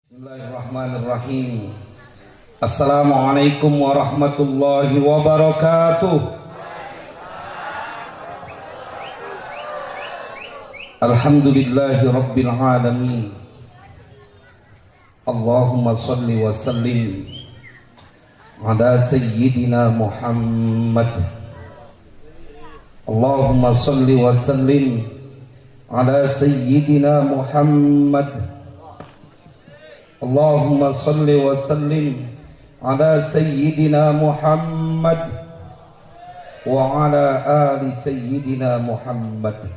Bismillahirrahmanirrahim. Assalamualaikum warahmatullahi wabarakatuh. Alhamdulillahi rabbil alamin. Allahumma salli wa sallim ala sayyidina Muhammad. Allahumma salli wa sallim ala sayyidina Muhammad. Allahumma salli wa sallim ala sayyidina Muhammad wa ala ali sayyidina Muhammad.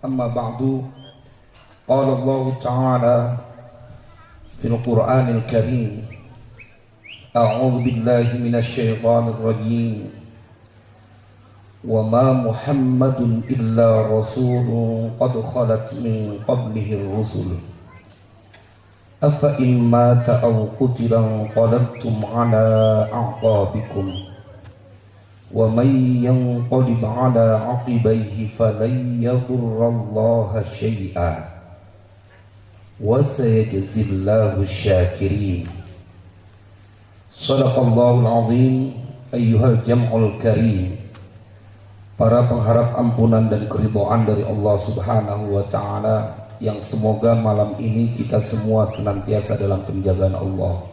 Amma ba'du. Qala Allah Ta'ala fil Qur'anil Karim, a'udzu billahi minasy syaithanir rajim. Wa ma Muhammadun illa rasulun qad khalat min qablihi ar-rusul. Afa in mata aw qutila qalabtum ala a'qabikum wa may yanqalib ala 'aqibayhi falan yadurrallaha syai'a wa sayajzillahu syakirin. Shadaqallahul 'azim. Ayyuhal jam'ul karim, para pengharap ampunan dan keridhaan dari Allah Subhanahu wa ta'ala, yang semoga malam ini kita semua senantiasa dalam penjagaan Allah,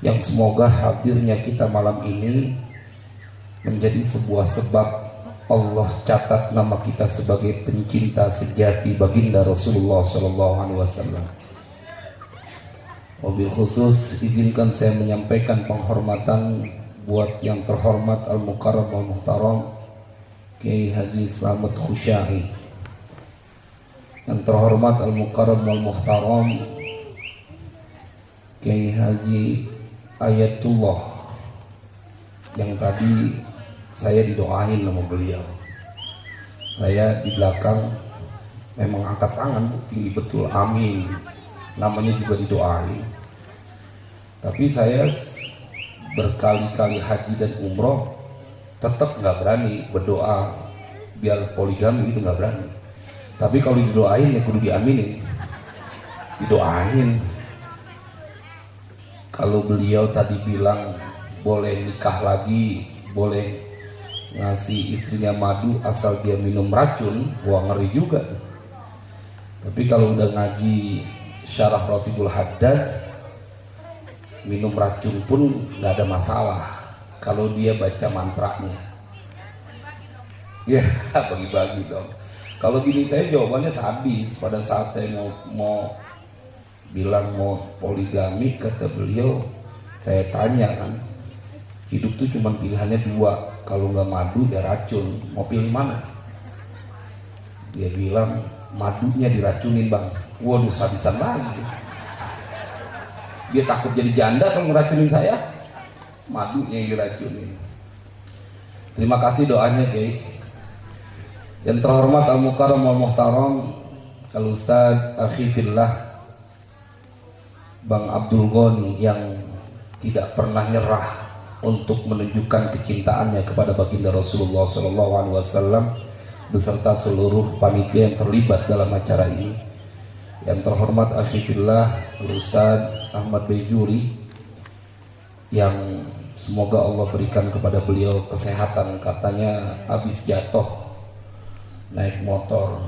yang semoga hadirnya kita malam ini menjadi sebuah sebab Allah catat nama kita sebagai pencinta sejati baginda Rasulullah SAW. Wabil khusus izinkan saya menyampaikan penghormatan buat yang terhormat Al-Mukarram Al-Muhtaram Kiai Haji Slamet Khusyai, yang terhormat Al-Mukarram Al-Muhtaram Kiai Haji Ayatullah, yang tadi saya didoain sama beliau. Saya di belakang memang angkat tangan, tinggi betul, amin, namanya juga didoain. Tapi saya berkali-kali haji dan umroh tetap nggak berani berdoa biar poligami, itu nggak berani. Tapi kalau didoain ya kudu diaminin, didoain. Kalau beliau tadi bilang boleh nikah lagi, boleh ngasih istrinya madu asal dia minum racun, wah ngeri juga. Tapi kalau udah ngaji Syarah Ratibul Haddad, minum racun pun nggak ada masalah kalau dia baca mantranya. Ya bagi-bagi dong. Kalau gini saya jawabannya sadis. Pada saat saya mau bilang mau poligami, kata beliau, saya tanya kan, hidup tuh cuma pilihannya dua, kalau nggak madu ya racun, mau pilih mana? Dia bilang madunya diracunin bang. Waduh, sadisan lagi. Dia takut jadi janda kalau ngeracunin saya, madunya yang diracunin. Terima kasih doanya Kiai. Yang terhormat Al-Mukarram Al-Muhtaram Al-Ustadz Akhi Fillah Bang Abdul Ghani, yang tidak pernah nyerah untuk menunjukkan kecintaannya kepada baginda Rasulullah SAW beserta seluruh panitia yang terlibat dalam acara ini. Yang terhormat Akhi Fillah Al-Ustadz Ahmad Bejuri, yang semoga Allah berikan kepada beliau kesehatan. Katanya habis jatuh naik motor,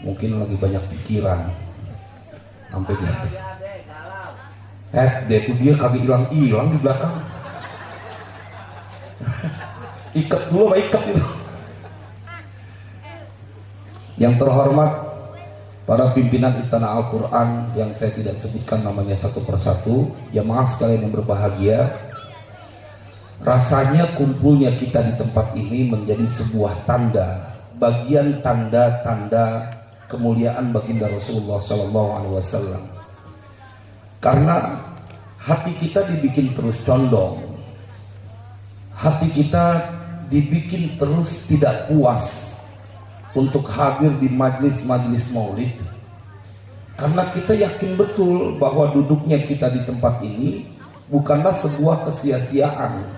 mungkin lagi banyak pikiran sampai jatuh. Dia tuh dia kagak hilang di belakang. Ikat dulu, ikat itu. Yang terhormat para pimpinan Istana Al-Quran, yang saya tidak sebutkan namanya satu persatu, jamaah sekalian yang berbahagia. Rasanya kumpulnya kita di tempat ini menjadi sebuah tanda, bagian tanda-tanda kemuliaan baginda Rasulullah SAW. Karena hati kita dibikin terus condong, hati kita dibikin terus tidak puas untuk hadir di majlis-majlis maulid, karena kita yakin betul bahwa duduknya kita di tempat ini bukanlah sebuah kesia-siaan,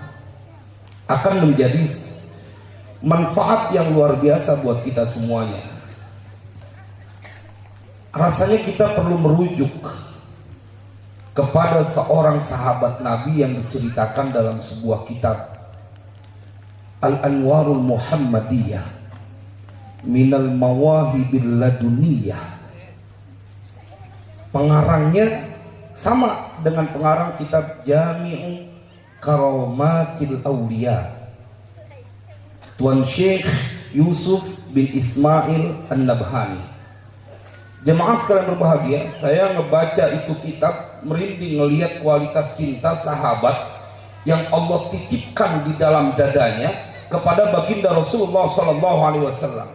akan menjadi manfaat yang luar biasa buat kita semuanya. rasanya kita perlu merujuk kepada seorang sahabat Nabi yang diceritakan dalam sebuah kitab Al-Anwarul Muhammadiyah Minal Mawahibil Laduniyah. Pengarangnya sama dengan pengarang kitab Jami'u Karamatil Awliya, Tuan Syekh Yusuf bin Ismail An-Nabhani. Jemaah sekalian berbahagia, saya ngebaca itu kitab merinding ngelihat kualitas cinta sahabat yang Allah titipkan di dalam dadanya kepada baginda Rasulullah SAW.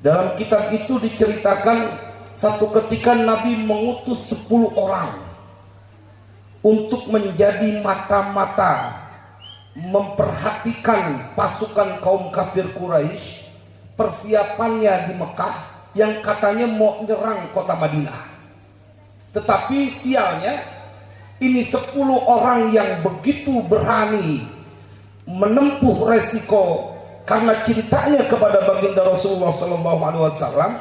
Dalam kitab itu diceritakan satu ketika Nabi mengutus 10 orang untuk menjadi mata-mata memperhatikan pasukan kaum kafir Quraisy, persiapannya di Mekah yang katanya mau nyerang kota Madinah. Tetapi sialnya ini 10 orang yang begitu berani menempuh resiko karena cintanya kepada baginda Rasulullah SAW,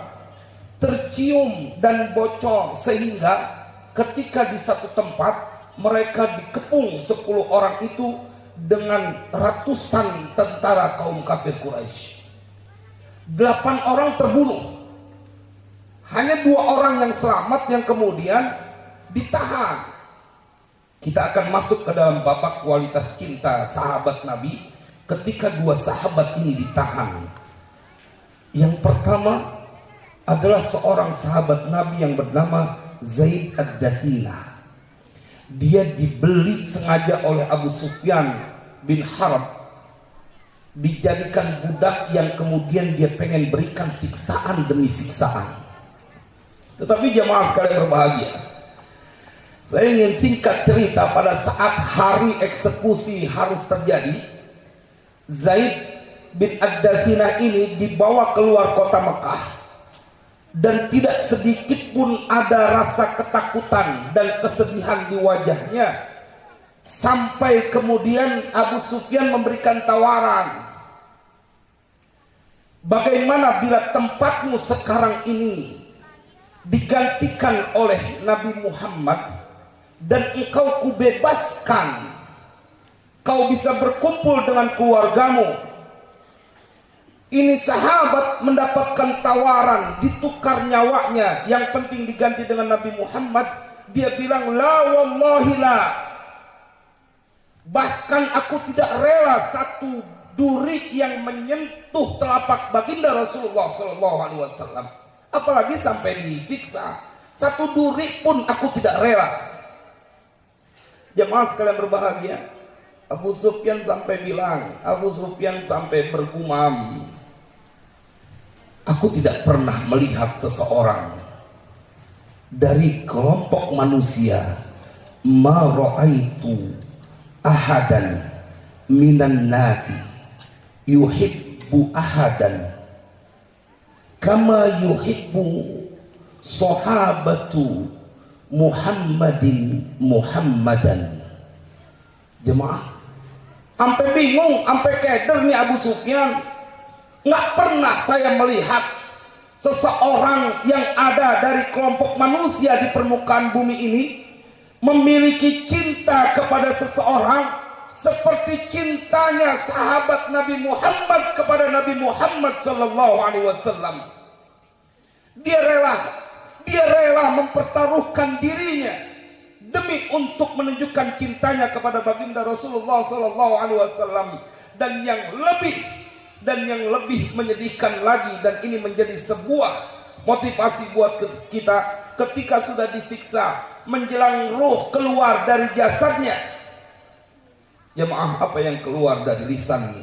tercium dan bocor sehingga ketika di satu tempat mereka dikepung 10 orang itu dengan ratusan tentara kaum kafir Quraisy. 8 orang terbunuh. Hanya 2 orang yang selamat yang kemudian ditahan. Kita akan masuk ke dalam babak kualitas cinta sahabat Nabi ketika 2 sahabat ini ditahan. Yang pertama adalah seorang sahabat Nabi yang bernama Zaid Ad-Dathina. Dia dibeli sengaja oleh Abu Sufyan bin Harb, dijadikan budak yang kemudian dia pengen berikan siksaan demi siksaan. Tetapi jemaah sekalian berbahagia, saya ingin singkat cerita. Pada saat hari eksekusi harus terjadi, Zaid bin Ad-Dathina ini dibawa keluar kota Mekah, dan tidak sedikit pun ada rasa ketakutan dan kesedihan di wajahnya. Sampai kemudian Abu Sufyan memberikan tawaran, bagaimana bila tempatmu sekarang ini digantikan oleh Nabi Muhammad dan engkau kubebaskan, kau bisa berkumpul dengan keluargamu. Ini sahabat mendapatkan tawaran, ditukar nyawanya, yang penting diganti dengan Nabi Muhammad. Dia bilang, la wallahi la, bahkan aku tidak rela satu duri yang menyentuh telapak baginda Rasulullah SAW, apalagi sampai disiksa. Satu duri pun aku tidak rela. Jemaah sekalian berbahagia, Abu Sufyan sampai bergumam, aku tidak pernah melihat seseorang dari kelompok manusia, ma ra'aitu ahadan minan nasi yuhibbu ahadan kama yuhibbu sahabatu Muhammadan. Jemaah sampai bingung, sampai keder nih Abu Sufyan. Nggak pernah saya melihat seseorang yang ada dari kelompok manusia di permukaan bumi ini memiliki cinta kepada seseorang seperti cintanya sahabat Nabi Muhammad kepada Nabi Muhammad SAW. Dia rela mempertaruhkan dirinya demi untuk menunjukkan cintanya kepada baginda Rasulullah SAW. Dan yang lebih menyedihkan lagi, dan ini menjadi sebuah motivasi buat kita ketika sudah disiksa, menjelang ruh keluar dari jasadnya. Jemaah, apa yang keluar dari lisannya?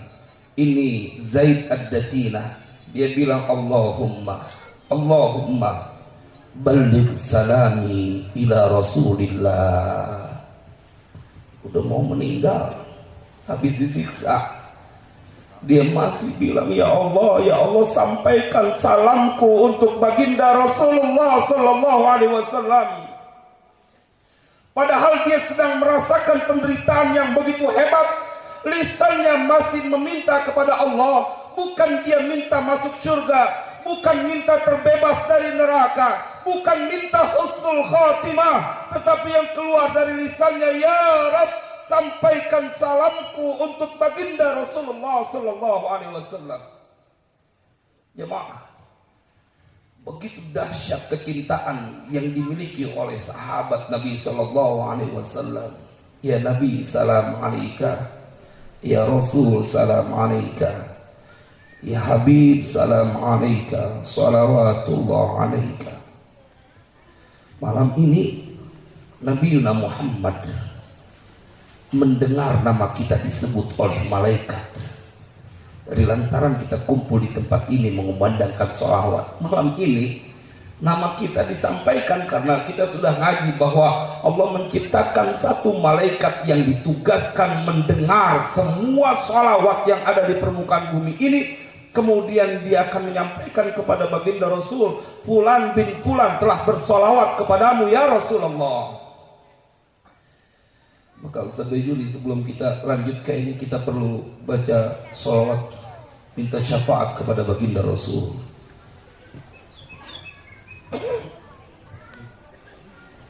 Ini Zaid Ad-Dathina. Dia bilang, Allahumma balligh salami ila Rasulillah. Udah mau meninggal, habis disiksa, dia masih bilang, ya Allah sampaikan salamku untuk baginda Rasulullah SAW. Padahal dia sedang merasakan penderitaan yang begitu hebat, lisannya masih meminta kepada Allah. Bukan dia minta masuk surga, bukan minta terbebas dari neraka, bukan minta husnul khatimah, tetapi yang keluar dari lisannya, ya Rabb, sampaikan salamku untuk baginda Rasulullah sallallahu alaihi wasallam. Jemaah, begitu dahsyat kecintaan yang dimiliki oleh sahabat Nabi sallallahu alaihi wasallam. Ya Nabi, salam alaika. Ya Rasul, salam alaika. Ya Habib, salam alaika. Salawatullah alaika. Malam ini Nabi Muhammad mendengar nama kita disebut oleh malaikat. Dari lantaran kita kumpul di tempat ini mengumandangkan sholawat, malam ini nama kita disampaikan karena kita sudah ngaji bahwa Allah menciptakan satu malaikat yang ditugaskan mendengar semua sholawat yang ada di permukaan bumi ini. Kemudian dia akan menyampaikan kepada baginda Rasul, Fulan bin Fulan telah bersolawat kepadamu ya Rasulullah. Maka Ustaz Juli, sebelum kita lanjut ke ini, kita perlu baca sholawat minta syafaat kepada baginda Rasul.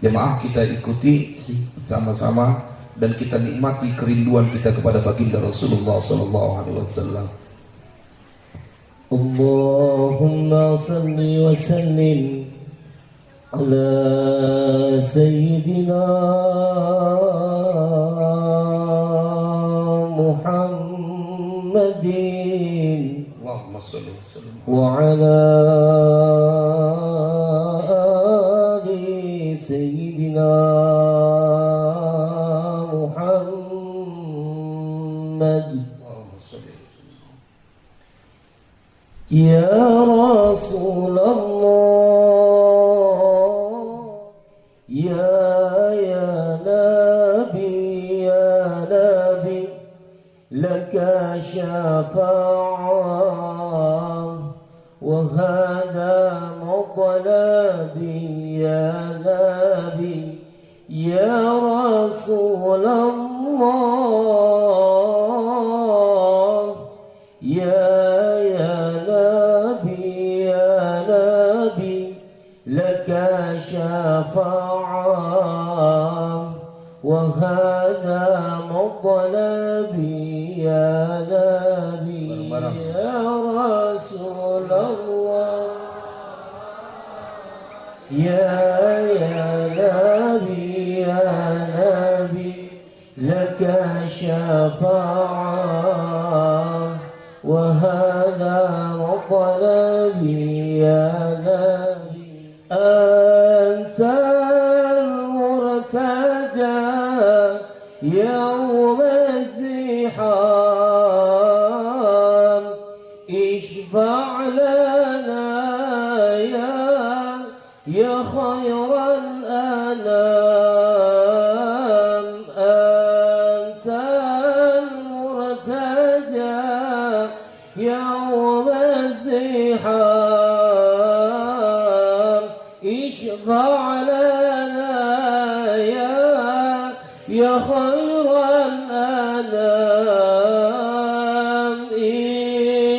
Jemaah, kita ikuti sama-sama dan kita nikmati kerinduan kita kepada baginda Rasulullah sallallahu alaihi wasallam. Allahumma salli wa sallim ala sayyidina Muhammadin Allahumma salli wa sallim wa ala ali sayyidina Muhammad. Ya Rasulullah, ya Nabi, laka syafa'ah wa hadha maqlabi ya Nabi, ya Rasulullah, ya laka syafa'ah wa hadha maqlabi ya Nabi, ya Rasulullah, ya Nabi, laka syafa'ah wa hadha maqlabi ya Nabi. Antal murtaja yawm az-ziham, ishfa' lana ya khayral anam. Antal murtaja yawm az-ziham, اشفع لنا يا خير الأنام.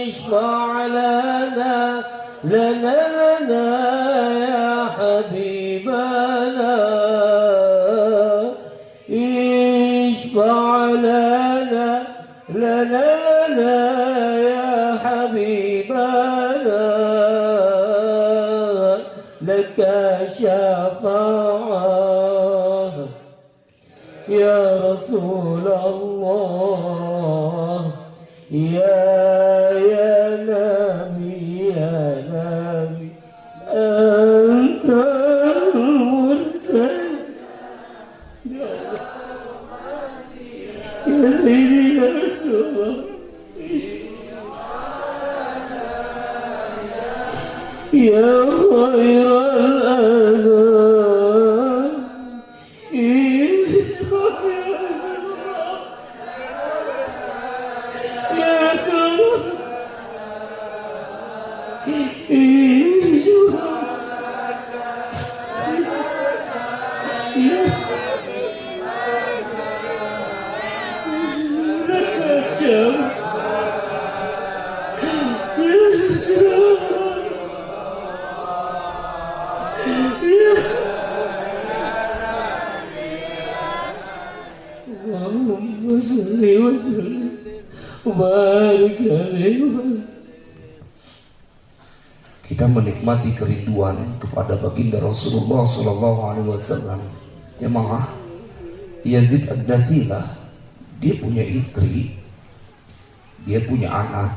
اشفع لنا يا حبيبنا. اشفع لنا يا حبيبنا. لك شفاعة يا رسول الله، يا نبي أنت المرتجى يا سيدي يا رسول الله، يا خير الأنام. يا رسول وبارك عليه. Kita menikmati kerinduan kepada baginda Rasulullah Sallallahu Alaihi Wasallam. Jemaah, Yazid Ad-Dathilah, dia punya istri, dia punya anak,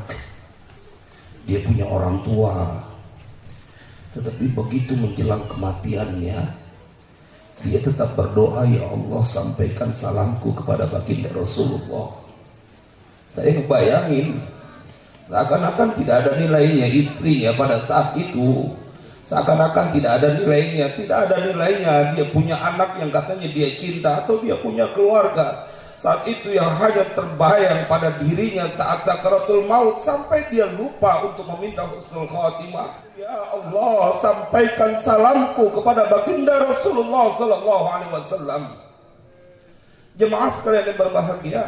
dia punya orang tua. Tetapi begitu menjelang kematiannya, dia tetap berdoa, ya Allah, sampaikan salamku kepada baginda Rasulullah. Saya ngebayangin, seakan-akan tidak ada nilainya istrinya pada saat itu. Seakan-akan tidak ada nilainya. Tidak ada nilainya dia punya anak yang katanya dia cinta, atau dia punya keluarga. Saat itu yang hanya terbayang pada dirinya saat sakaratul maut, sampai dia lupa untuk meminta husnul khatimah. Ya Allah, sampaikan salamku kepada baginda Rasulullah Sallallahu Alaihi Wasallam. Jemaah sekalian yang berbahagia,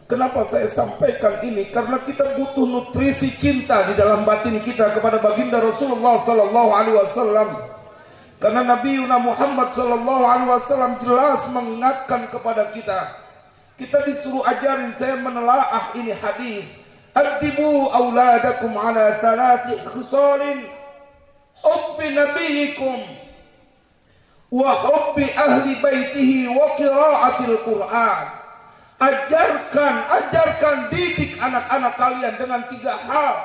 kenapa saya sampaikan ini? Karena kita butuh nutrisi cinta di dalam batin kita kepada baginda Rasulullah Sallallahu Alaihi Wasallam. Karena Nabi Muhammad Sallallahu Alaihi Wasallam jelas mengingatkan kepada kita. Kita disuruh ajarin, saya menelaah ini hadis. Adibu auladakum ala thalathi khusalin, hubbi nabiyikum wa hubbi ahli baitihi wa qiraatil Qur'an. Ajarkan, didik anak-anak kalian dengan 3 hal.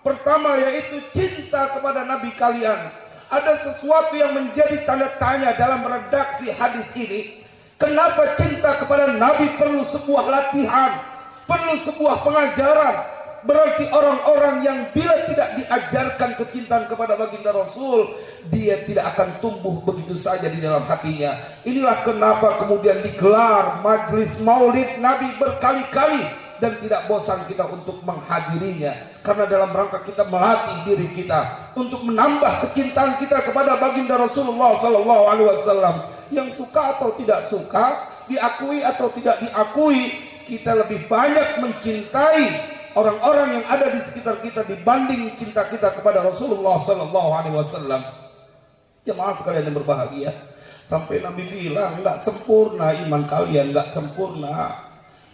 Pertama yaitu cinta kepada Nabi kalian. Ada sesuatu yang menjadi tanda tanya dalam redaksi hadis ini. Kenapa cinta kepada Nabi perlu sebuah latihan, perlu sebuah pengajaran? Berarti orang-orang yang bila tidak diajarkan kecintaan kepada baginda Rasul, dia tidak akan tumbuh begitu saja di dalam hatinya. Inilah kenapa kemudian digelar majelis maulid Nabi berkali-kali dan tidak bosan kita untuk menghadirinya. Karena dalam rangka kita melatih diri kita untuk menambah kecintaan kita kepada baginda Rasulullah Sallallahu Alaihi Wasallam. Yang suka atau tidak suka, diakui atau tidak diakui, kita lebih banyak mencintai orang-orang yang ada di sekitar kita dibanding cinta kita kepada Rasulullah Sallallahu Alaihi Wasallam. Jemaah sekalian yang berbahagia, sampai Nabi bilang, nggak sempurna iman kalian, nggak sempurna,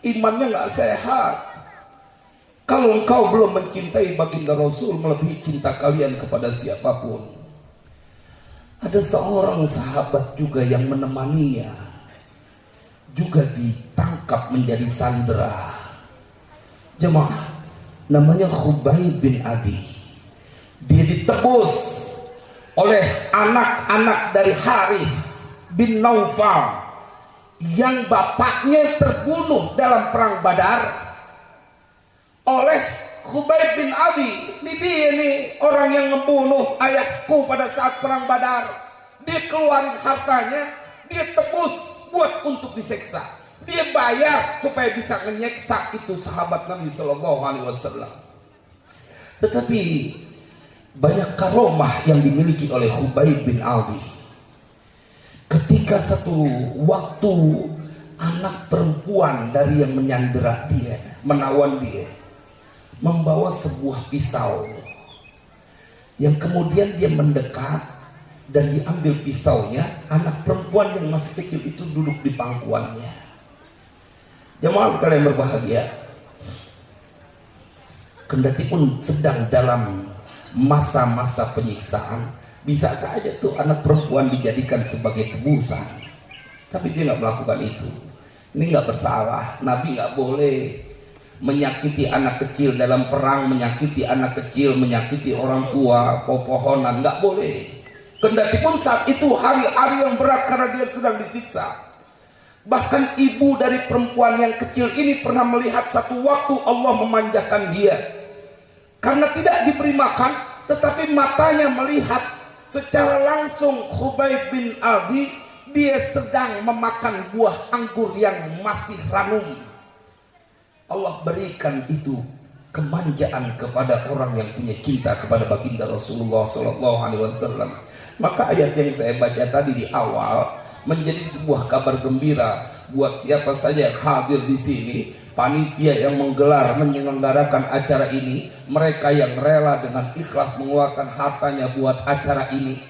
imannya nggak sehat. Kalau engkau belum mencintai baginda Rasul melebihi cinta kalian kepada siapapun. Ada seorang sahabat juga yang menemaninya, juga ditangkap menjadi sandera. Jemaah, namanya Khubayb bin Adi. Dia ditebus oleh anak-anak dari Harith bin Naufal yang bapaknya terbunuh dalam perang Badar oleh Khubayb bin Adi. Ini dia nih orang yang membunuh ayahku pada saat perang Badar. Dia keluarin hartanya, dia tebus buat untuk diseksa. Dia bayar supaya bisa menyeksa itu sahabat Nabi Sallallahu Alaihi Wasallam. Tetapi banyak karomah yang dimiliki oleh Khubayb bin Adi. Ketika satu waktu anak perempuan dari yang menyandera dia, menawan dia, membawa sebuah pisau yang kemudian dia mendekat dan diambil pisaunya. Anak perempuan yang masih kecil itu duduk di pangkuannya. Jemaah sekalian berbahagia, kendati pun sedang dalam masa-masa penyiksaan, bisa saja tuh anak perempuan dijadikan sebagai tebusan, tapi dia nggak melakukan itu. Ini nggak bersalah. Nabi nggak boleh menyakiti anak kecil dalam perang, menyakiti anak kecil, menyakiti orang tua, pepohonan, nggak boleh. Kendati pun saat itu hari-hari yang berat karena dia sedang disiksa. Bahkan ibu dari perempuan yang kecil ini pernah melihat satu waktu Allah memanjakan dia karena tidak diberi makan, tetapi matanya melihat secara langsung Khubayb bin Adi dia sedang memakan buah anggur yang masih ranum. Allah berikan itu kemanjaan kepada orang yang punya cinta kepada baginda Rasulullah Sallallahu Alaihi Wasallam. Maka ayat yang saya baca tadi di awal menjadi sebuah kabar gembira buat siapa saja yang hadir di sini, panitia yang menggelar menyelenggarakan acara ini, mereka yang rela dengan ikhlas mengeluarkan hartanya buat acara ini.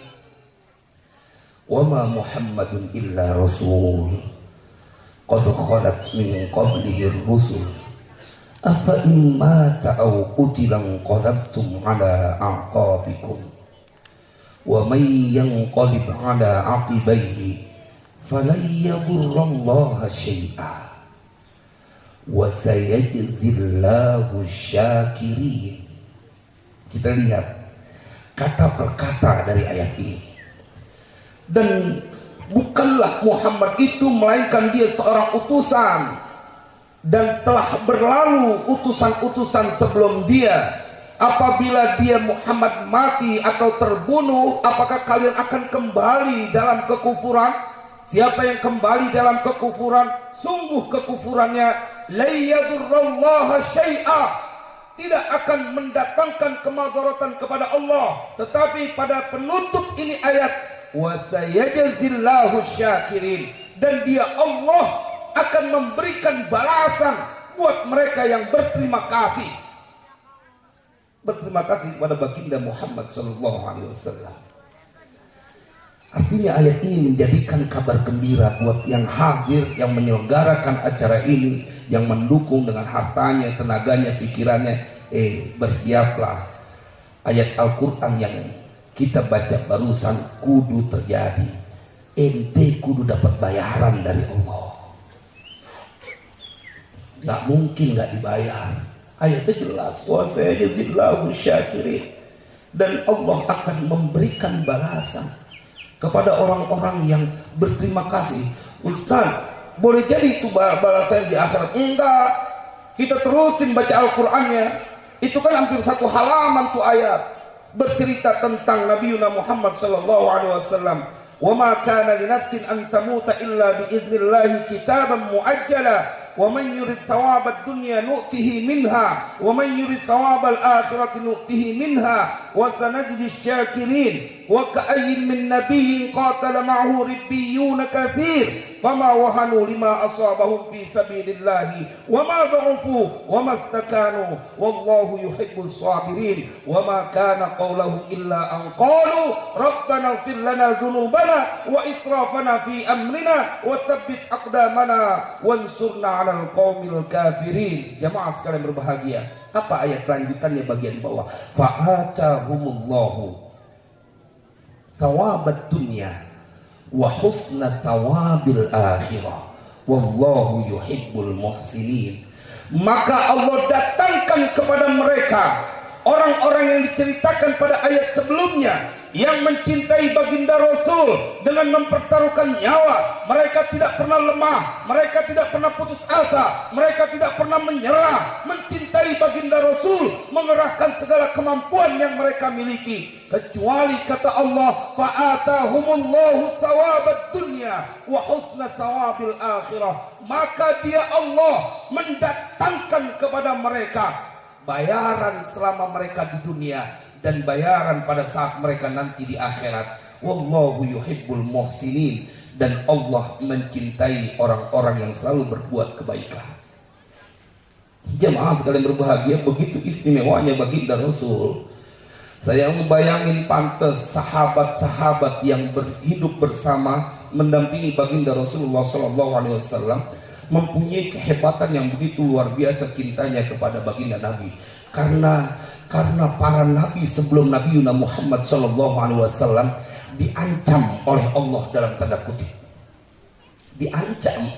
Wa ma Muhammadun illa rasul qad khalat min qablihi rusul afa imma ta'aw qutilan qalabtum ala aqabikum wa may yanqalib ala aqibaihi falan yadurrallaha syai'a wa sayajzillahu syakirin. Kita lihat kata per kata dari ayat ini. Dan bukanlah Muhammad itu melainkan dia seorang utusan, dan telah berlalu utusan-utusan sebelum dia. Apabila dia Muhammad mati atau terbunuh, apakah kalian akan kembali dalam kekufuran? Siapa yang kembali dalam kekufuran, sungguh kekufurannya la yadurrallaha syai'a, tidak akan mendatangkan kemadaratan kepada Allah. Tetapi pada penutup ini ayat, wa sayajzillahu syakirin, dan dia Allah akan memberikan balasan buat mereka yang berterima kasih. Berterima kasih kepada baginda Muhammad SAW. Artinya ayat ini menjadikan kabar gembira buat yang hadir, yang menyelenggarakan acara ini, yang mendukung dengan hartanya, tenaganya, pikirannya. Bersiaplah, ayat Al-Quran yang kita baca barusan kudu terjadi. Ente kudu dapat bayaran dari Allah. Gak mungkin gak dibayar. Ayatnya jelas, wa sayajzillahu syakirin, dan Allah akan memberikan balasan kepada orang-orang yang berterima kasih. Ustaz, boleh jadi itu balasan di akhirat? Enggak, kita terusin baca Al-Qurannya. Itu kan hampir satu halaman tuh ayat bercerita tentang Nabi Muhammad SAW. Wa ma kana li nafsin an tamuta illa bi idznillah kitaban muajjala wa man yurid thawabad dunya nu'tihi minha wa man yurid thawabal akhirati nu'tihi minha wa sanajzi syakirin wa ka'ayyin min nabiyyin qatala ma'ahu ribbiyun katsir fama wahanu lima asabahum fi sabilillah wa ma dha'ufu wa mastakanu wallahu yuhibbus sabirin wa ma kana qawluhum illa an qalu rabbana ighfir lana dhunubana wa israfana fi amrina wa tsabbit aqdamana wansurna 'alal qaumil kafirin. Jamaah sekalian berbahagia, apa ayat lanjutannya bagian bawah? Fa'atahumullahu thawabad dunya wa husna thawabil akhirah wallahu yuhibbul muhsinin. Maka Allah datangkan kepada mereka orang-orang yang diceritakan pada ayat sebelumnya, yang mencintai baginda Rasul dengan mempertaruhkan nyawa. Mereka tidak pernah lemah, mereka tidak pernah putus asa, mereka tidak pernah menyerah, mencintai baginda Rasul, mengerahkan segala kemampuan yang mereka miliki. Kecuali kata Allah, fa'atahumullahu thawabad dunya wa husna thawabil akhirah, maka dia Allah mendatangkan kepada mereka bayaran selama mereka di dunia dan bayaran pada saat mereka nanti di akhirat. Wallahu yuhibbul muhsinin, dan Allah mencintai orang-orang yang selalu berbuat kebaikan. Jemaah sekalian berbahagia, begitu istimewanya baginda Rasul. Saya membayangin pantas sahabat-sahabat yang hidup bersama mendampingi baginda Rasulullah SAW mempunyai kehebatan yang begitu luar biasa cintanya kepada baginda Nabi. Karena para nabi sebelum Nabi Muhammad SAW diancam oleh Allah dalam tanda kutip. Diancam,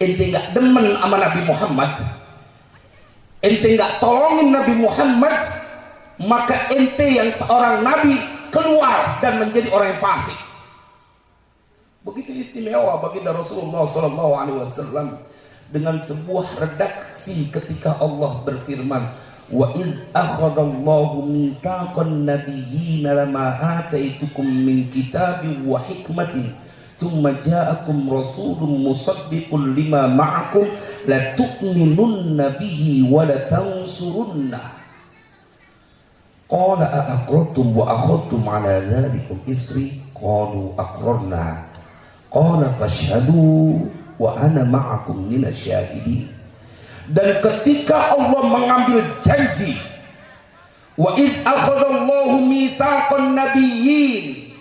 ente nggak demen sama Nabi Muhammad, ente nggak tolongin Nabi Muhammad, maka ente yang seorang nabi keluar dan menjadi orang yang fasik. Begitu istimewa baginda Rasulullah SAW dengan sebuah redaksi ketika Allah berfirman, wa id akhadallahu mitsaqan nabiyyina lama ataitukum min kitabin wa hikmatin thumma ja'akum rasulun musaddiqun lima ma'akum la tu'minunna bihi wa la tansurunna qala aqrartum wa akhadtum ala dhalikum isri qalu aqrarna qala fashhadu wa ana ma'akum minasyahidin. Dan ketika Allah mengambil janji, wa id akhadallahu mitsaqan nabiyyin,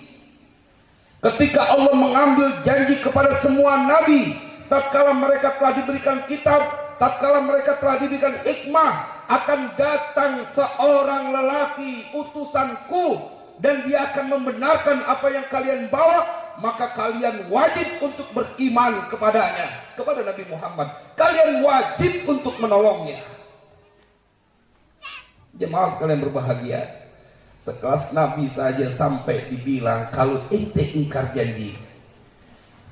ketika Allah mengambil janji kepada semua nabi tatkala mereka telah diberikan kitab, tatkala mereka telah diberikan hikmah, akan datang seorang lelaki utusanku dan dia akan membenarkan apa yang kalian bawa, maka kalian wajib untuk beriman kepadanya, kepada Nabi Muhammad. Kalian wajib untuk menolongnya. Jemaah sekalian berbahagia, sekelas Nabi saja sampai dibilang, kalau ente ingkar janji,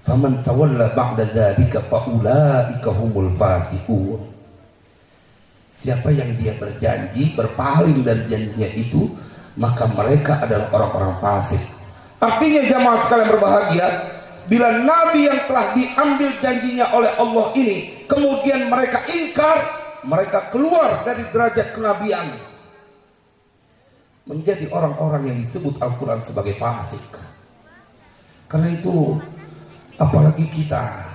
faman tawalla ba'da dzalika faulaika humul fasiqun. Siapa yang dia berjanji berpaling dari janjinya itu, maka mereka adalah orang-orang fasik. Artinya jamaah sekalian berbahagia, bila Nabi yang telah diambil janjinya oleh Allah ini kemudian mereka ingkar, mereka keluar dari derajat kenabian, menjadi orang-orang yang disebut Al-Quran sebagai fasik. Karena itu apalagi kita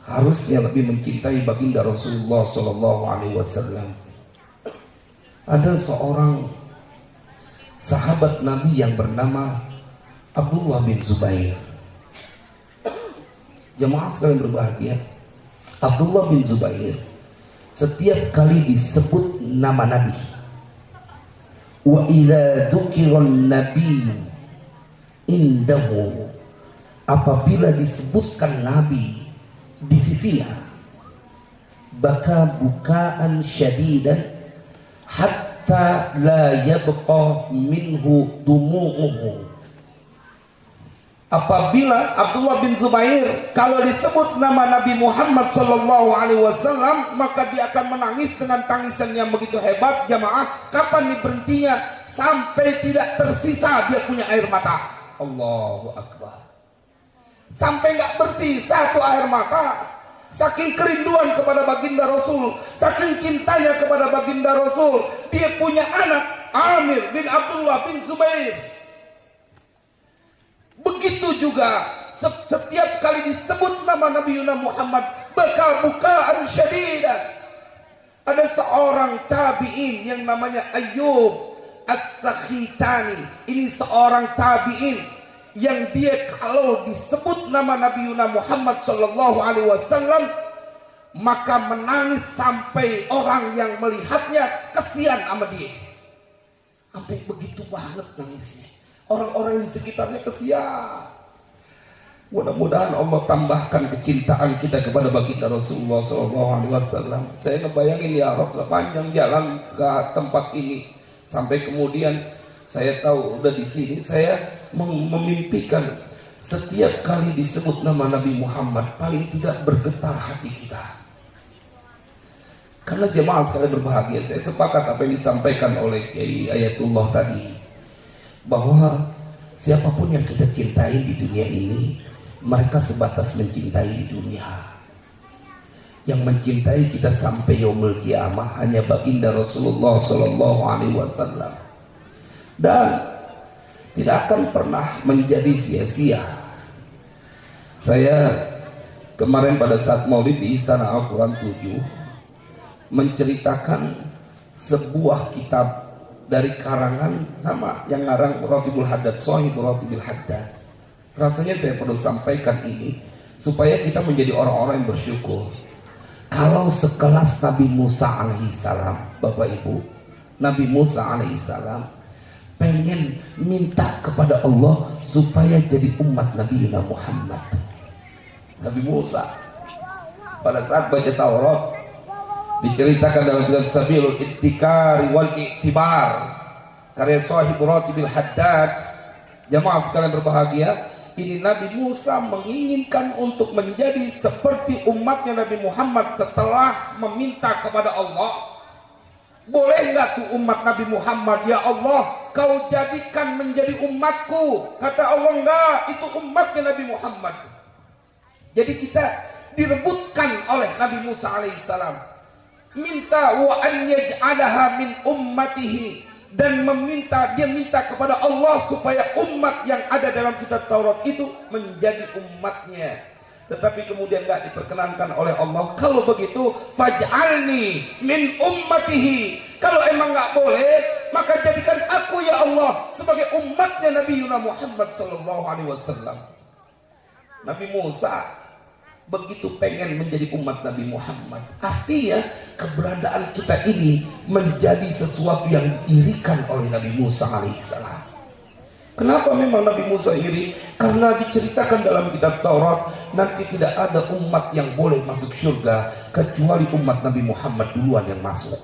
harusnya lebih mencintai baginda Rasulullah SAW. Ada seorang sahabat Nabi yang bernama Abdullah bin Zubair. Jemaah sekalian berbahagia, Abdullah bin Zubair setiap kali disebut nama Nabi, wa idza dzukiran nabiyyu indahu, apabila disebutkan Nabi di sisinya, baka bukaan syadidan hatta la yabqa minhu dumu'uhu. Apabila Abdullah bin Zubair kalau disebut nama Nabi Muhammad SAW, maka dia akan menangis dengan tangisan yang begitu hebat. Jamaah, kapan nih berhentinya? Sampai tidak tersisa dia punya air mata. Allahu Akbar. Sampai nggak bersisa tuh air mata. Saking kerinduan kepada baginda Rasul, saking cintanya kepada baginda Rasul, dia punya anak Amir bin Abdullah bin Zubair. Begitu juga setiap kali disebut nama Nabi Muhammad, bukaan syadidan. Ada seorang tabi'in yang namanya Ayyub As-Sakhitani. Ini seorang tabi'in yang dia kalau disebut nama Nabi Muhammad SAW, maka menangis sampai orang yang melihatnya kasihan sama dia. Sampai begitu banget nangisnya. Orang-orang di sekitarnya kesian. Mudah-mudahan Allah tambahkan kecintaan kita kepada baginda Rasulullah SAW. Saya ngebayangin ya Rabb, sepanjang jalan ke tempat ini sampai kemudian saya tahu udah di sini, saya memimpikan setiap kali disebut nama Nabi Muhammad paling tidak bergetar hati kita. Karena jemaah sekalian berbahagia, saya sepakat apa yang disampaikan oleh Kiai Ayatullah tadi, bahwa siapapun yang kita cintai di dunia ini, mereka sebatas mencintai di dunia. Yang mencintai kita sampai yaumul kiamah hanya baginda Rasulullah SAW, dan tidak akan pernah menjadi sia-sia. Saya kemarin pada saat Maulid di Istana Al-Quran 7 menceritakan sebuah kitab dari karangan sama yang ngarang Ratibul Haddad, Shahih Ratibul Haddad. Rasanya saya perlu sampaikan ini supaya kita menjadi orang-orang yang bersyukur. Kalau sekelas Nabi Musa alaihissalam, Bapak Ibu, Nabi Musa alaihissalam pengen minta kepada Allah supaya jadi umat Nabi Muhammad. Nabi Musa pada saat baca Taurat diceritakan dalam kitab Sabilul Ittikari wal Iktibar karya Shahih Ratibul Haddad. Jamaah sekalian berbahagia, ini Nabi Musa menginginkan untuk menjadi seperti umatnya Nabi Muhammad setelah meminta kepada Allah. Boleh nggak tuh umat Nabi Muhammad, ya Allah kau jadikan menjadi umatku? Kata Allah, enggak, itu umatnya Nabi Muhammad. Jadi kita direbutkan oleh Nabi Musa alaihissalam, minta wa an yaj'alaha min ummatihi, dan dia minta kepada Allah supaya umat yang ada dalam kitab Taurat itu menjadi umatnya. Tetapi kemudian tidak diperkenankan oleh Allah. Kalau begitu faj'alni min ummatihi, kalau emang nggak boleh maka jadikan aku ya Allah sebagai umatnya Nabi Muhammad SAW. Nabi Musa begitu pengen menjadi umat Nabi Muhammad. Artinya keberadaan kita ini menjadi sesuatu yang diirikan oleh Nabi Musa alaihissalam. Kenapa memang Nabi Musa iri? Karena diceritakan dalam kitab Taurat, nanti tidak ada umat yang boleh masuk surga kecuali umat Nabi Muhammad duluan yang masuk.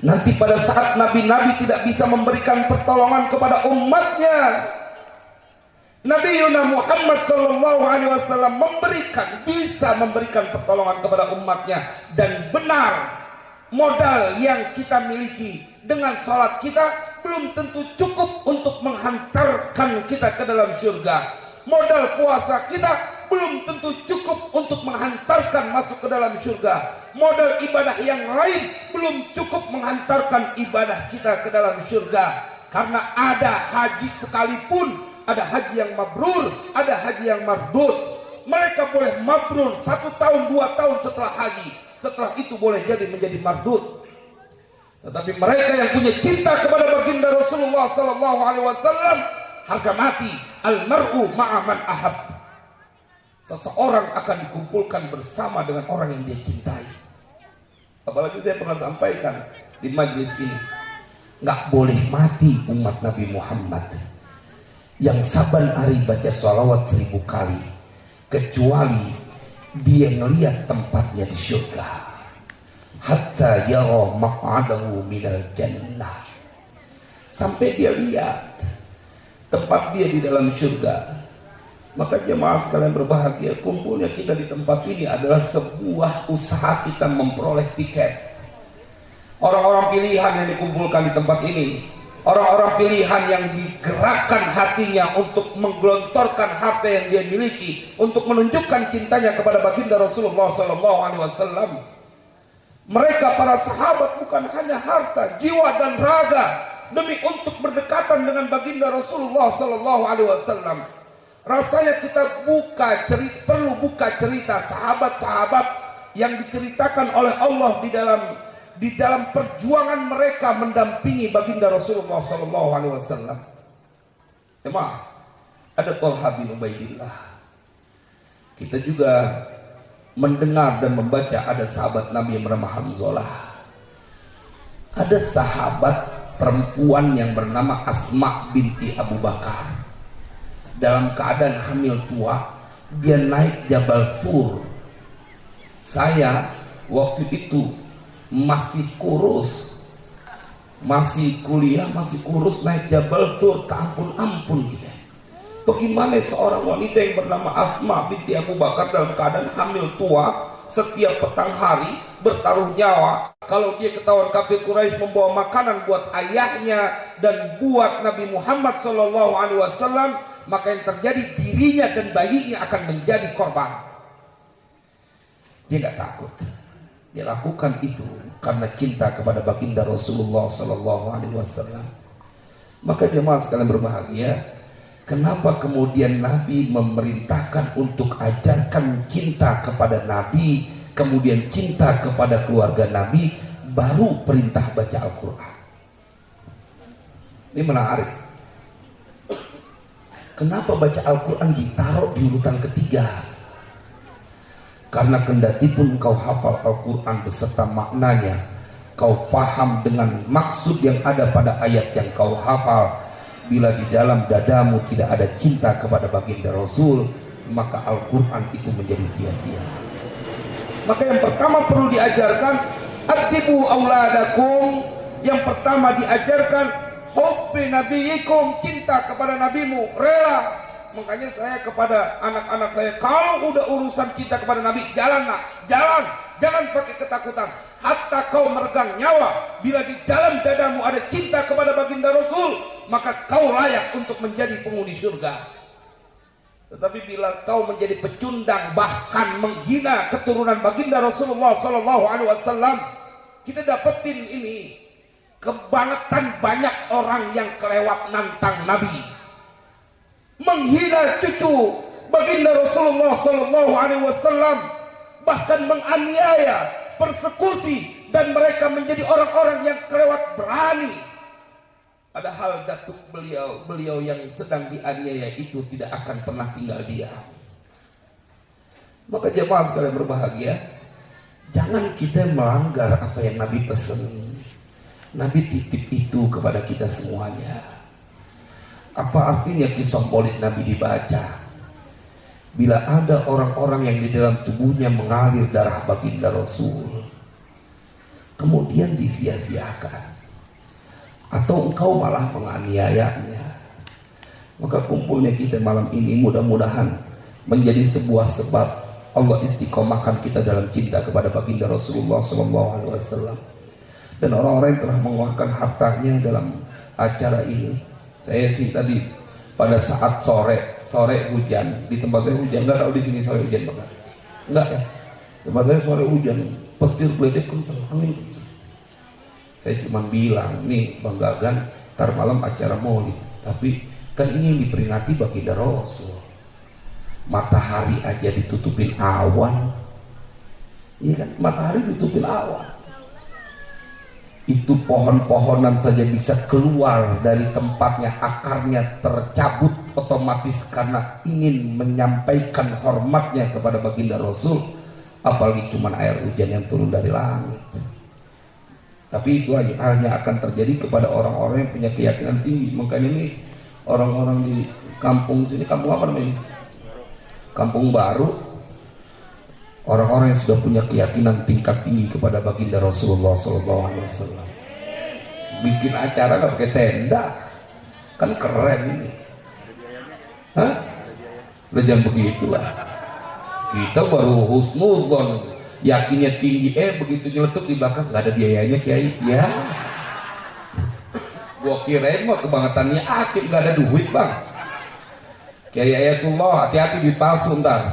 Nanti pada saat nabi-nabi tidak bisa memberikan pertolongan kepada umatnya, Nabi Muhammad SAW bisa memberikan pertolongan kepada umatnya. Dan benar, modal yang kita miliki dengan salat kita belum tentu cukup untuk menghantarkan kita ke dalam surga. Modal puasa kita belum tentu cukup untuk menghantarkan masuk ke dalam surga. Modal ibadah yang lain belum cukup menghantarkan ibadah kita ke dalam surga. Karena ada haji sekalipun, ada haji yang mabrur, ada haji yang mardud. Mereka boleh mabrur 1 tahun 2 tahun setelah haji, setelah itu boleh jadi menjadi mardud. Tetapi mereka yang punya cinta kepada baginda Rasulullah SAW, harga mati, almar'u ma'aman ahab. Seseorang akan dikumpulkan bersama dengan orang yang dia cintai. Apalagi saya pernah sampaikan di majelis ini, nggak boleh mati umat Nabi Muhammad yang saban hari baca sholawat 1000 kali kecuali dia ngelihat tempatnya di surga, hatta yara maq'adahu minal jannah, sampai dia lihat tempat dia di dalam surga. Maka jemaah sekalian berbahagia, kumpulnya kita di tempat ini adalah sebuah usaha kita memperoleh tiket. Orang-orang pilihan yang dikumpulkan di tempat ini, orang-orang pilihan yang digerakkan hatinya untuk menggelontorkan harta yang dia miliki untuk menunjukkan cintanya kepada baginda Rasulullah SAW. Mereka para sahabat bukan hanya harta, jiwa dan raga demi untuk berdekatan dengan baginda Rasulullah SAW. Rasanya kita perlu buka cerita sahabat-sahabat yang diceritakan oleh Allah di dalam perjuangan mereka mendampingi baginda Rasulullah SAW. Emang ada Thalha bin Ubaidillah. Kita juga mendengar dan membaca ada sahabat Nabi yang bernama Hamzalah. Ada sahabat perempuan yang bernama Asma binti Abu Bakar. Dalam keadaan hamil tua, dia naik Jabal Tur. Saya waktu itu masih kurus, masih kuliah, masih kurus, naik Jabal Tur, tak ampun-ampun gitu. Bagaimana seorang wanita yang bernama Asma binti Abu Bakar dalam keadaan hamil tua, setiap petang hari bertaruh nyawa. Kalau dia ketahuan kafir Quraisy membawa makanan buat ayahnya dan buat Nabi Muhammad SAW, maka yang terjadi dirinya dan bayinya akan menjadi korban. Dia nggak takut. Dia lakukan itu karena cinta kepada baginda Rasulullah SAW. Maka jemaah sekalian berbahagia, kenapa kemudian Nabi memerintahkan untuk ajarkan cinta kepada Nabi, kemudian cinta kepada keluarga Nabi, baru perintah baca Al-Quran. Ini menarik. Kenapa baca Al-Quran ditaruh di urutan ketiga? Karena kendati pun kau hafal Al-Quran beserta maknanya, kau faham dengan maksud yang ada pada ayat yang kau hafal, bila di dalam dadamu tidak ada cinta kepada baginda Rasul, maka Al-Quran itu menjadi sia-sia. Maka yang pertama perlu diajarkan, atibu auladakum. Yang pertama diajarkan hubbi nabiyikum, cinta kepada nabimu, rela. Makanya saya kepada anak-anak saya, kalau udah urusan cinta kepada Nabi, jalan nak, jalan, jangan pakai ketakutan. Hatta kau meregang nyawa, bila di dalam dadamu ada cinta kepada baginda Rasul, maka kau layak untuk menjadi penghuni surga. Tetapi bila kau menjadi pecundang, bahkan menghina keturunan baginda Rasulullah SAW, kita dapetin ini kebangetan banyak orang yang kelewat nantang Nabi, menghina cucu baginda Rasulullah SAW, bahkan menganiaya, persekusi, dan mereka menjadi orang-orang yang kelewat berani. Padahal datuk beliau yang sedang dianiaya itu tidak akan pernah tinggal diam. Maka jemaah sekalian berbahagia, jangan kita melanggar apa yang Nabi pesan. Nabi titip itu kepada kita semuanya. Apa artinya kisah maulid Nabi dibaca? Bila ada orang-orang yang di dalam tubuhnya mengalir darah baginda Rasul, kemudian disia-siakan, atau engkau malah menganiayanya, maka kumpulnya kita malam ini mudah-mudahan menjadi sebuah sebab Allah istiqomahkan kita dalam cinta kepada baginda Rasulullah SAW. Dan orang-orang yang telah mengeluarkan hartanya dalam acara ini, saya sih tadi pada saat sore hujan, di tempat saya hujan, nggak tahu di sini sore hujan banget, nggak ya, tempat saya sore hujan, petir geledek kencang, angin kencang. Saya cuma bilang, nih Bang Gagan, ntar malam acara maulid, tapi kan ini yang diperingati baginda Rasul. Matahari aja ditutupin awan, iya kan, matahari ditutupin awan. Itu pohon-pohonan saja bisa keluar dari tempatnya, akarnya tercabut otomatis karena ingin menyampaikan hormatnya kepada baginda Rasul, apalagi cuma air hujan yang turun dari langit. Tapi itu hanya akan terjadi kepada orang-orang yang punya keyakinan tinggi. Makanya ini orang-orang di kampung sini, kampung apa namanya? Kampung Baru, orang-orang yang sudah punya keyakinan tingkat tinggi kepada baginda Rasulullah SAW, bikin acara nggak pakai tenda, kan keren ini. Hah? Udah jangan begitulah. Kita baru husnudzon, yakinnya tinggi, begitu nyeletuk di belakang nggak ada biayanya Kiai. Ya, gua kirain mau kebangetannya akib, nggak ada duit bang. Kiai Ayatullah, hati-hati duit palsu ntar.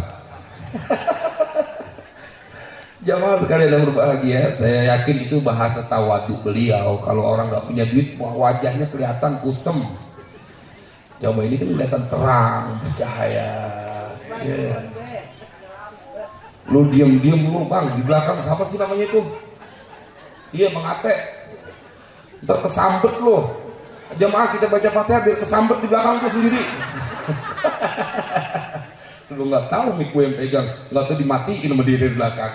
Jamaah sekalian yang berbahagia, saya yakin itu bahasa tawaduk beliau. Kalau orang nggak punya duit, wajahnya kelihatan kusem. Coba ini kan kelihatan terang, bercahaya. Yeah. Lu diem-diem lu bang, di belakang siapa sih namanya itu? Iya Bang Ate. Ntar kesambet lu. Jamaah kita baca Fatihah biar kesambet di belakang tuh sendiri. Lu nggak tahu miku yang pegang, nggak tahu dimatiin sama dia dari belakang.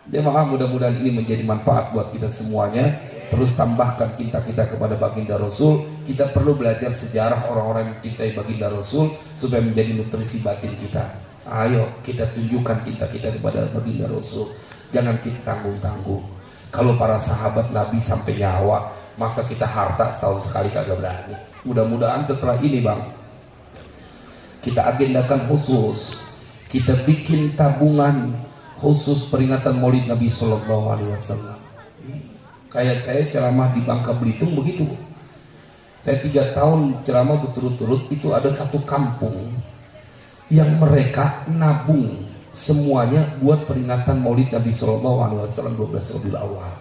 Jemaah, mudah-mudahan ini menjadi manfaat buat kita semuanya. Terus tambahkan cinta kita kepada baginda Rasul. Kita perlu belajar sejarah orang-orang yang mencintai baginda Rasul supaya menjadi nutrisi batin kita. Ayo kita tunjukkan cinta kita kepada baginda Rasul. Jangan kita tanggung-tanggung. Kalau para sahabat Nabi sampai nyawa, masa kita harta setahun sekali kagak berani. Mudah-mudahan setelah ini bang, kita agendakan khusus, kita bikin tabungan khusus peringatan Maulid Nabi Sallallahu Alaihi Wasallam. Kayak saya ceramah di Bangka Belitung begitu. Saya 3 tahun ceramah berturut-turut, itu ada satu kampung yang mereka nabung semuanya buat peringatan Maulid Nabi Sallallahu Alaihi Wasallam 12 Rabiul Awal.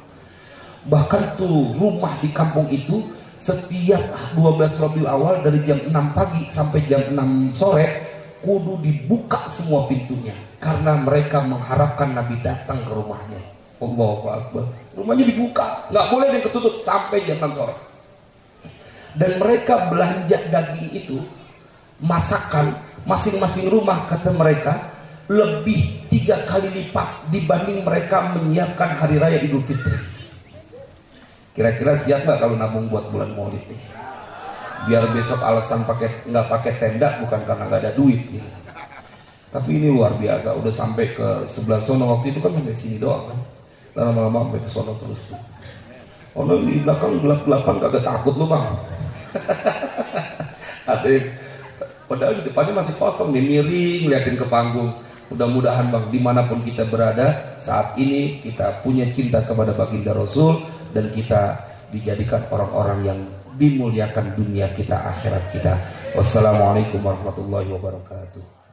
Bahkan tuh rumah di kampung itu setiap 12 Rabiul Awal dari jam 6 pagi sampai jam 6 sore kudu dibuka semua pintunya karena mereka mengharapkan Nabi datang ke rumahnya. Allahu Akbar. Rumahnya dibuka, nggak boleh yang ketutup sampai jam 6 sore. Dan mereka belanja daging itu, masakan masing-masing rumah kata mereka lebih 3 kali lipat dibanding mereka menyiapkan hari raya Idul Fitri. Kira-kira siap nggak kalau nabung buat bulan Maulid nih? Biar besok alasan nggak pakai tenda bukan karena nggak ada duit gitu. Tapi ini luar biasa, udah sampai ke sebelah sono. Waktu itu kan sampai sini doang kan, dan lama-lama sampai ke sono terus tuh. Oh no, di belakang gelap-gelapan kagak takut lu bang. Ada yang, padahal di depannya masih kosong nih, miring ngeliatin ke panggung. Mudah-mudahan bang, dimanapun kita berada saat ini, kita punya cinta kepada baginda Rasul dan kita dijadikan orang-orang yang dimuliakan dunia kita, akhirat kita. Wassalamualaikum warahmatullahi wabarakatuh.